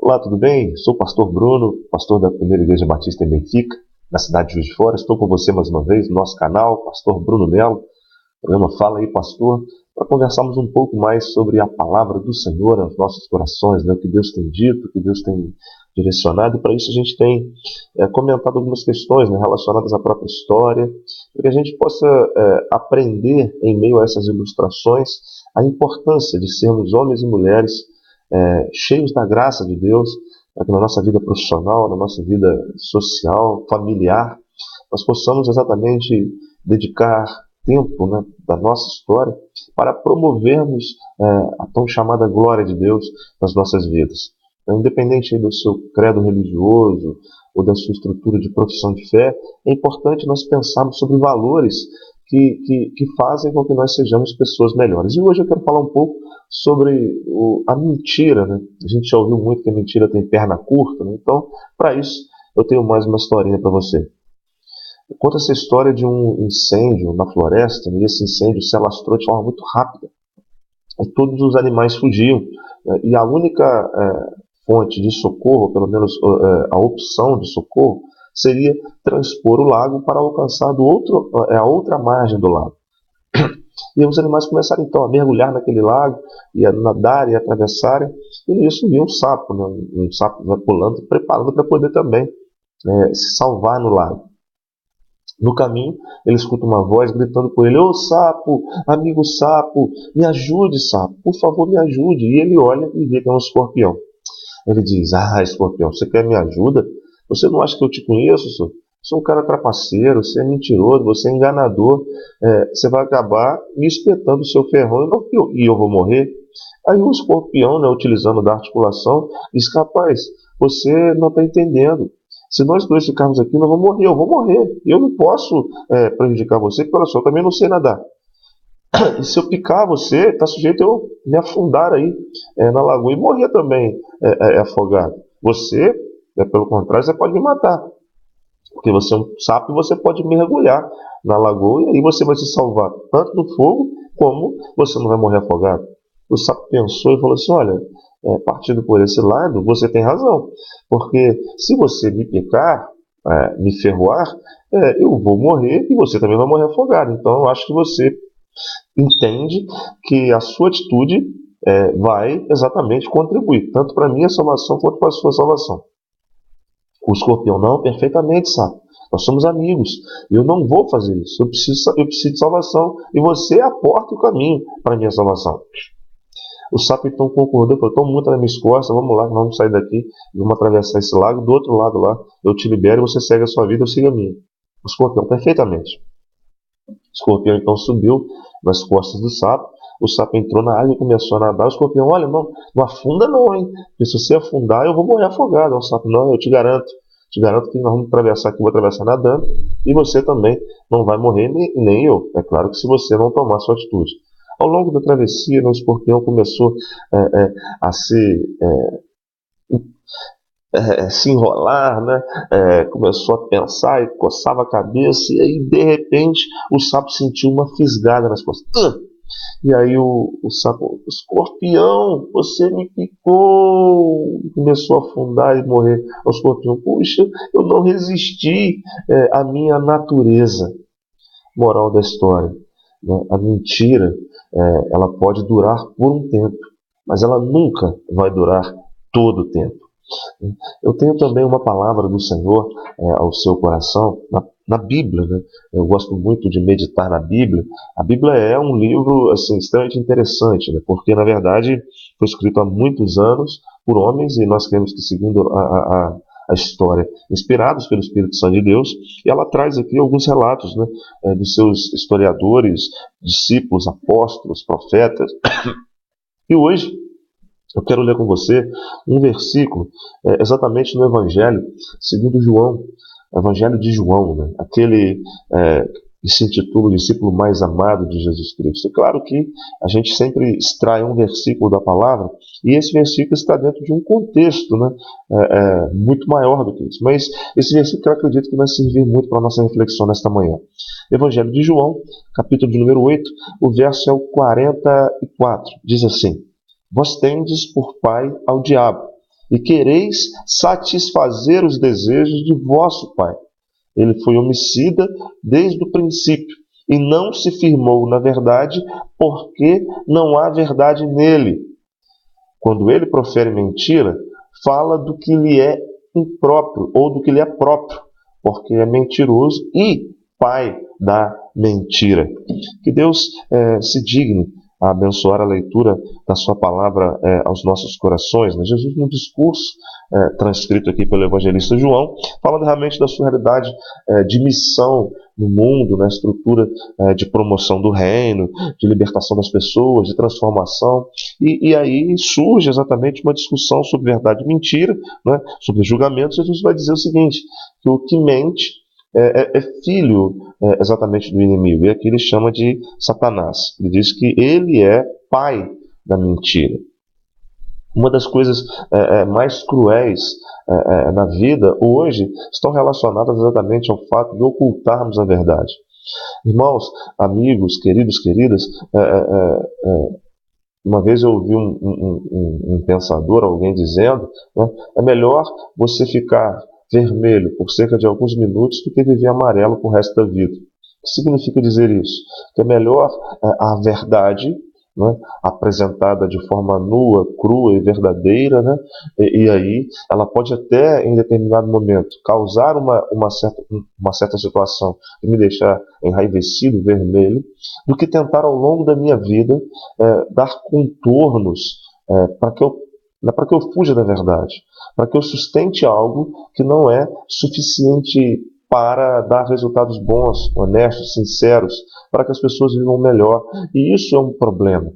Olá, tudo bem? Sou o pastor Bruno, pastor da Primeira Igreja Batista em Benfica, na cidade de Juiz de Fora. Estou com você mais uma vez no nosso canal, pastor Bruno Melo. O programa Fala aí, pastor, para conversarmos um pouco mais sobre a palavra do Senhor aos nossos corações, né? O que Deus tem dito, o que Deus tem direcionado. E para isso a gente tem comentado algumas questões, né, relacionadas à própria história, para que a gente possa aprender, em meio a essas ilustrações, a importância de sermos homens e mulheres cheios da graça de Deus, para que na nossa vida profissional, na nossa vida social, familiar, nós possamos exatamente dedicar tempo, né, da nossa história para promovermos a tão chamada glória de Deus nas nossas vidas. Então, independente do seu credo religioso ou da sua estrutura de profissão de fé, é importante nós pensarmos sobre valores que fazem com que nós sejamos pessoas melhores. E hoje eu quero falar um pouco sobre a mentira, né? A gente já ouviu muito que a mentira tem perna curta, né? Então, para isso, eu tenho mais uma historinha para você. Conta essa história de um incêndio na floresta, e esse incêndio se alastrou de forma muito rápida. E todos os animais fugiam. E a única fonte de socorro, pelo menos a opção de socorro, seria transpor o lago para alcançar a outra margem do lago. E os animais começaram então a mergulhar naquele lago, e a nadar e a atravessarem, e nisso viu um sapo, né? Um sapo vai pulando, preparando para poder também se salvar no lago. No caminho, ele escuta uma voz gritando por ele: "Ô sapo, amigo sapo, me ajude, sapo, por favor me ajude." E ele olha e vê que é um escorpião. Ele diz: "Ah, escorpião, você quer minha ajuda? Você não acha que eu te conheço, senhor? Você é um cara trapaceiro, você é mentiroso, você é enganador, você vai acabar me espetando o seu ferrão e eu vou morrer." Aí o escorpião, né, utilizando da articulação, diz: "Rapaz, você não está entendendo. Se nós dois ficarmos aqui, nós vamos morrer, eu vou morrer. Eu não posso prejudicar você, porque olha só, eu também não sei nadar. E se eu picar você, está sujeito a eu me afundar aí na lagoa e morrer também afogado. Você, pelo contrário, você pode me matar. Porque você é um sapo e você pode mergulhar na lagoa e aí você vai se salvar tanto do fogo como você não vai morrer afogado." O sapo pensou e falou assim: "Olha, partindo por esse lado, você tem razão. Porque se você me picar, me ferroar, eu vou morrer e você também vai morrer afogado. Então eu acho que você entende que a sua atitude vai exatamente contribuir, tanto para a minha salvação quanto para a sua salvação." O escorpião: "Não, perfeitamente, sapo. Nós somos amigos. Eu não vou fazer isso. Eu preciso de salvação. E você é a porta e o caminho para a minha salvação." O sapo então concordou, falou: "Toma muito nas minhas costas, vamos lá, vamos sair daqui, vamos atravessar esse lago, do outro lado lá, eu te libero, você segue a sua vida, eu sigo a minha." O escorpião: "Perfeitamente." O escorpião então subiu nas costas do sapo, o sapo entrou na água e começou a nadar. O escorpião: "Olha, não afunda não, hein? Porque se você afundar, eu vou morrer afogado." O sapo: "Não, eu te garanto que nós vamos atravessar aqui, eu vou atravessar nadando, e você também não vai morrer, nem eu. É claro que se você não tomar sua atitude." Ao longo da travessia, o escorpião começou a se enrolar, né? Começou a pensar e coçava a cabeça, e aí de repente o sapo sentiu uma fisgada nas costas. E aí o sapo: "Escorpião, você me picou." E começou a afundar e morrer. O escorpião: "Puxa, eu não resisti à minha natureza." Moral da história, né? A mentira, ela pode durar por um tempo, mas ela nunca vai durar todo o tempo. Eu tenho também uma palavra do Senhor ao seu coração, na Bíblia, né? Eu gosto muito de meditar na Bíblia. A Bíblia é um livro assim, extremamente interessante, né? Porque, na verdade, foi escrito há muitos anos por homens, e nós cremos que, segundo a história, inspirados pelo Espírito Santo de Deus, e ela traz aqui alguns relatos, né, dos seus historiadores, discípulos, apóstolos, profetas. E hoje eu quero ler com você um versículo exatamente no Evangelho segundo João, Evangelho de João, né? Aquele que se intitula o discípulo mais amado de Jesus Cristo. É claro que a gente sempre extrai um versículo da palavra, e esse versículo está dentro de um contexto, né, muito maior do que isso. Mas esse versículo eu acredito que vai servir muito para a nossa reflexão nesta manhã. Evangelho de João, capítulo de número 8, o verso é o 44. Diz assim: "Vós tendes por pai ao diabo, e quereis satisfazer os desejos de vosso pai. Ele foi homicida desde o princípio e não se firmou na verdade, porque não há verdade nele. Quando ele profere mentira, fala do que lhe é impróprio ou do que lhe é próprio, porque é mentiroso e pai da mentira. Que Deus se digne a abençoar a leitura da sua palavra aos nossos corações. Jesus, no discurso transcrito aqui pelo evangelista João, falando realmente da sua realidade de missão no mundo, na estrutura de promoção do reino, de libertação das pessoas, de transformação, e aí surge exatamente uma discussão sobre verdade e mentira, né, sobre julgamento. Jesus vai dizer o seguinte, que o que mente é filho exatamente do inimigo, e aqui ele chama de Satanás. Ele diz que ele é pai da mentira. Uma das coisas mais cruéis na vida hoje estão relacionadas exatamente ao fato de ocultarmos a verdade. Irmãos, amigos, queridos, queridas, uma vez eu ouvi um pensador, alguém dizendo, né, é melhor você ficar vermelho por cerca de alguns minutos do que viver amarelo por resto da vida. O que significa dizer isso? Que é melhor a verdade, né, apresentada de forma nua, crua e verdadeira, né, e aí ela pode até em determinado momento causar uma certa situação e me deixar enraivecido, vermelho, do que tentar ao longo da minha vida dar contornos para que eu fuja da verdade, para que eu sustente algo que não é suficiente para dar resultados bons, honestos, sinceros, para que as pessoas vivam melhor. E isso é um problema.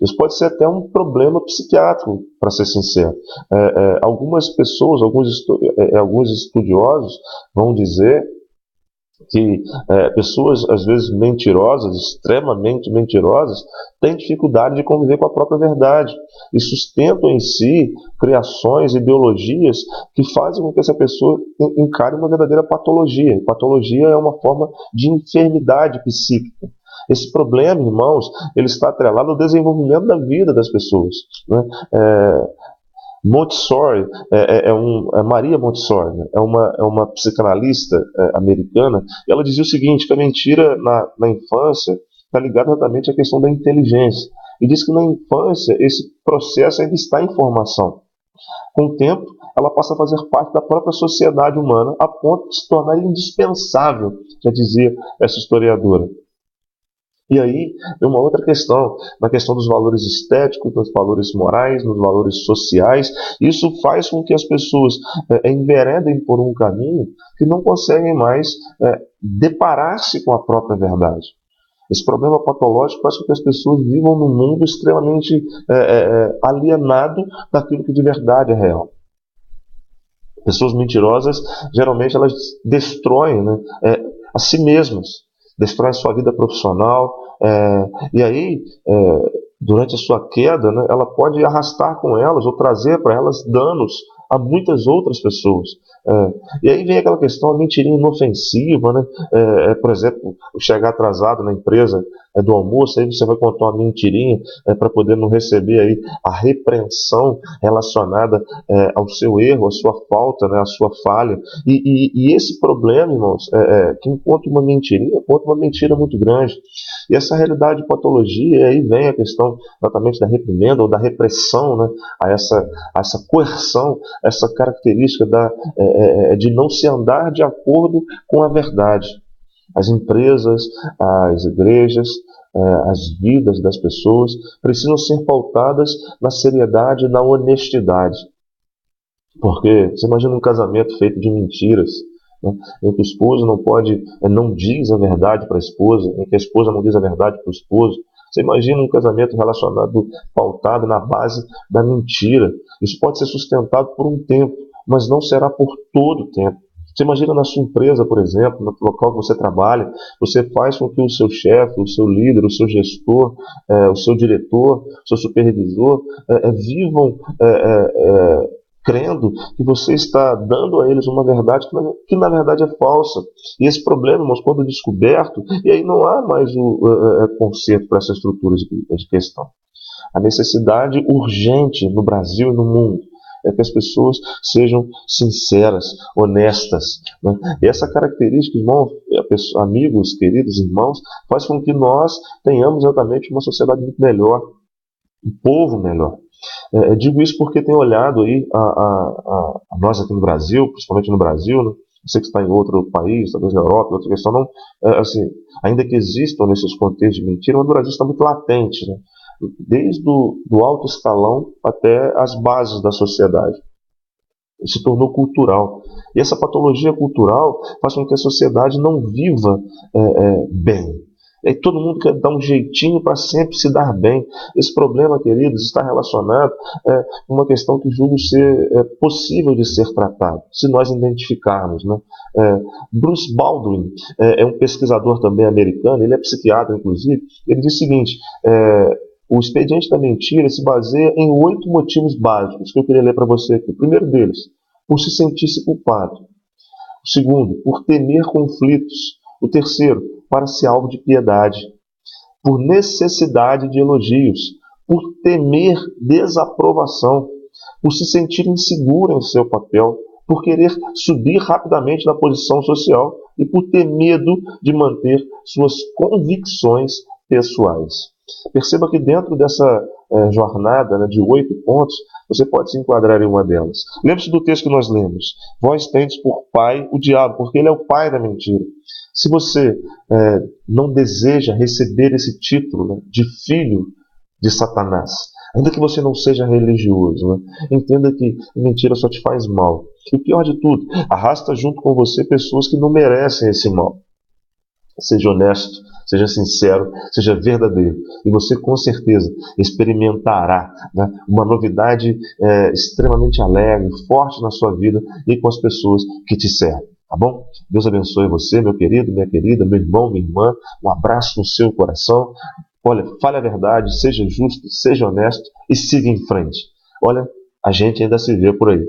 Isso pode ser até um problema psiquiátrico, para ser sincero. Algumas pessoas, alguns estudiosos vão dizer que pessoas, às vezes mentirosas, extremamente mentirosas, têm dificuldade de conviver com a própria verdade e sustentam em si criações, ideologias que fazem com que essa pessoa encare uma verdadeira patologia. E patologia é uma forma de enfermidade psíquica. Esse problema, irmãos, ele está atrelado ao desenvolvimento da vida das pessoas, né? Montessori, Maria Montessori, né? é uma psicanalista americana, e ela dizia o seguinte, que a mentira na infância está ligada exatamente à questão da inteligência. E diz que na infância esse processo ainda está em formação. Com o tempo, ela passa a fazer parte da própria sociedade humana, a ponto de se tornar indispensável, já dizia essa historiadora. E aí, tem uma outra questão, na questão dos valores estéticos, dos valores morais, dos valores sociais. Isso faz com que as pessoas enveredem por um caminho que não conseguem mais deparar-se com a própria verdade. Esse problema patológico faz com que as pessoas vivam num mundo extremamente alienado daquilo que de verdade é real. Pessoas mentirosas, geralmente, elas destroem, né, a si mesmas. Destrói a sua vida profissional, e aí, durante a sua queda, né, ela pode arrastar com elas ou trazer para elas danos a muitas outras pessoas. E aí vem aquela questão, a mentirinha inofensiva, né? Por exemplo, chegar atrasado na empresa do almoço, aí você vai contar uma mentirinha para poder não receber aí a repreensão relacionada ao seu erro, à sua falta, né, à sua falha. E esse problema, irmãos, quem conta uma mentirinha, conta uma mentira muito grande. E essa realidade de patologia, e aí vem a questão exatamente da reprimenda ou da repressão, né, a essa coerção, essa característica de não se andar de acordo com a verdade. As empresas, as igrejas, as vidas das pessoas precisam ser pautadas na seriedade e na honestidade. Porque você imagina um casamento feito de mentiras, né, em que o esposo não diz a verdade para a esposa, em que a esposa não diz a verdade para o esposo. Você imagina um casamento pautado na base da mentira. Isso pode ser sustentado por um tempo, mas não será por todo o tempo. Você imagina na sua empresa, por exemplo, no local que você trabalha, você faz com que o seu chefe, o seu líder, o seu gestor, o seu diretor, o seu supervisor vivam crendo que você está dando a eles uma verdade que na verdade é falsa. E esse problema, irmãos, quando descoberto, e aí não há mais o conserto para essa estrutura de questão. A necessidade urgente no Brasil e no mundo é que as pessoas sejam sinceras, honestas, né? E essa característica, irmão, amigos, queridos irmãos, faz com que nós tenhamos exatamente uma sociedade muito melhor, um povo melhor. Digo isso porque tenho olhado aí a nós aqui no Brasil, principalmente no Brasil, né? Você que está em outro país, talvez na Europa, outra questão, não, assim, ainda que existam nesses contextos de mentira, mas o Brasil está muito latente, né? Desde do alto escalão até as bases da sociedade. Ele se tornou cultural. E essa patologia cultural faz com que a sociedade não viva bem. E todo mundo quer dar um jeitinho para sempre se dar bem. Esse problema, queridos, está relacionado com uma questão que julgo ser possível de ser tratado, se nós identificarmos, né? Bruce Baldwin é um pesquisador também americano, ele é psiquiatra, inclusive. Ele diz o seguinte: o expediente da mentira se baseia em 8 motivos básicos que eu queria ler para você aqui. O primeiro deles, por se sentir-se culpado. O segundo, por temer conflitos. O terceiro, para ser alvo de piedade. Por necessidade de elogios. Por temer desaprovação. Por se sentir inseguro em seu papel. Por querer subir rapidamente na posição social. E por ter medo de manter suas convicções pessoais. Perceba que dentro dessa jornada, né, de 8 pontos, você pode se enquadrar em uma delas. Lembre-se do texto que nós lemos. Vós tendes por pai o diabo, porque ele é o pai da mentira. Se você não deseja receber esse título, né, de filho de Satanás, ainda que você não seja religioso, né, entenda que mentira só te faz mal. E o pior de tudo, arrasta junto com você pessoas que não merecem esse mal. Seja honesto, seja sincero, seja verdadeiro. E você com certeza experimentará, né, uma novidade extremamente alegre, forte na sua vida e com as pessoas que te servem. Tá bom? Deus abençoe você, meu querido, minha querida, meu irmão, minha irmã. Um abraço no seu coração. Olha, fale a verdade, seja justo, seja honesto e siga em frente. Olha, a gente ainda se vê por aí.